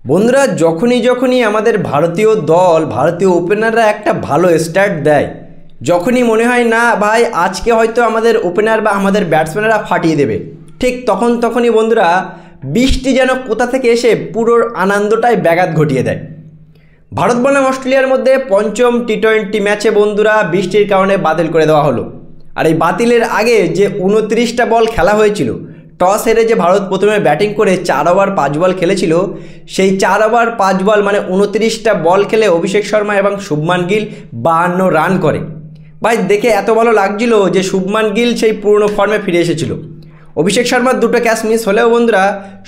বন্ধুরা যখনই আমাদের ভারতীয় দল ভারতীয় ওপেনাররা একটা ভালো স্টার্ট দেয়, যখনই মনে হয় না ভাই আজকে হয়তো আমাদের ওপেনার বা আমাদের ব্যাটসম্যানরা ফাটিয়ে দেবে, ঠিক তখনই বন্ধুরা বৃষ্টি যেন কোথা থেকে এসে পুরো আনন্দটাই ব্যাঘাত ঘটিয়ে দেয়। ভারত বনাম অস্ট্রেলিয়ার মধ্যে পঞ্চম টি-20 ম্যাচে বন্ধুরা বৃষ্টির কারণে বাতিল করে দেওয়া হলো। আর এই বাতিলের আগে যে 29টা বল খেলা হয়েছিল, টস হেরে যে ভারত প্রথমে ব্যাটিং করে 4 ওভার 5 বল খেলেছিল, সেই 4 ওভার 5 বল মানে 29টা বল খেলে অভিষেক শর্মা এবং শুভমান গিল 52 রান করে। ভাই দেখে এত ভালো লাগছিল যে শুভমান গিল সেই পুরনো ফর্মে ফিরে এসেছিল। অভিষেক শর্মার দুটো ক্যাচ মিস হলেও বন্ধুরা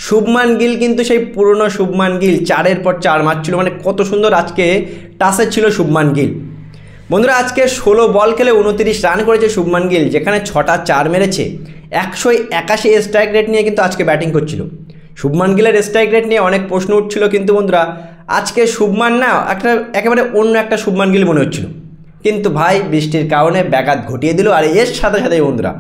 শুভমান গিল কিন্তু সেই পুরনো শুভমান গিল 4-এর পর 4 মারছিল। মানে কত সুন্দর আজকে টাসে ছিল শুভমান গিল। বন্ধুরা আজকে 16 বল খেলে 29 রান করেছে শুভমান গিল, যেখানে 6টা 4 মেরেছে। 181 স্ট্রাইক রেট নিয়ে কিন্তু আজকে ব্যাটিং করছিল। শুভমান গিলের স্ট্রাইক রেট নিয়ে অনেক প্রশ্ন উঠছিল, কিন্তু বন্ধুরা আজকে শুভমান না একেবারে অন্য একটা শুভমান গিল মনে হচ্ছিল। কিন্তু ভাই বৃষ্টির কারণে ব্যাঘাত ঘটিয়ে দিল। আর এর সাথেই বন্ধুরা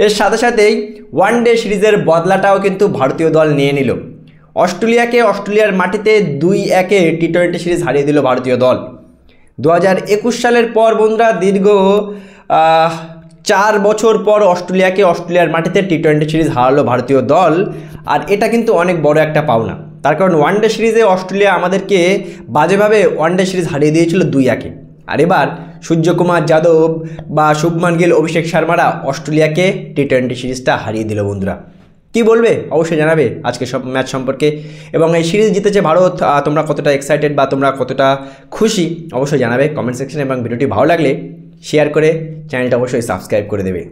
এর সাথেই ওয়ানডে সিরিজের বদলাটাও কিন্তু ভারতীয় দল নিয়ে নিল। অস্ট্রেলিয়ার মাটিতে 2-1 টি-20 সিরিজ হারিয়ে দিল ভারতীয় দল। 2021 সালের পর বন্ধুরা দীর্ঘ 4 বছর পর অস্ট্রেলিয়ার মাটিতে টি-20 সিরিজ হারালো ভারতীয় দল। আর এটা কিন্তু অনেক বড় একটা পাওনা, তার কারণ ওয়ানডে সিরিজে অস্ট্রেলিয়া আমাদেরকে বাজেভাবে ওয়ানডে সিরিজ হারিয়ে দিয়েছিল 2-1। আর এবার সূর্যকুমার যাদব বা শুভমান গিল, অভিষেক শর্মারা অস্ট্রেলিয়াকে টি-20 সিরিজটা হারিয়ে দিল। বন্ধুরা কি বলবে অবশ্যই জানাবে আজকে সব ম্যাচ সম্পর্কে, এবং এই সিরিজ জিতেছে ভারত। তোমরা কতটা এক্সাইটেড বা তোমরা কতটা খুশি অবশ্যই জানাবে কমেন্ট সেকশনে, এবং ভিডিওটি ভালো লাগলে শেয়ার করে চ্যানেলটা অবশ্যই সাবস্ক্রাইব করে দেবে।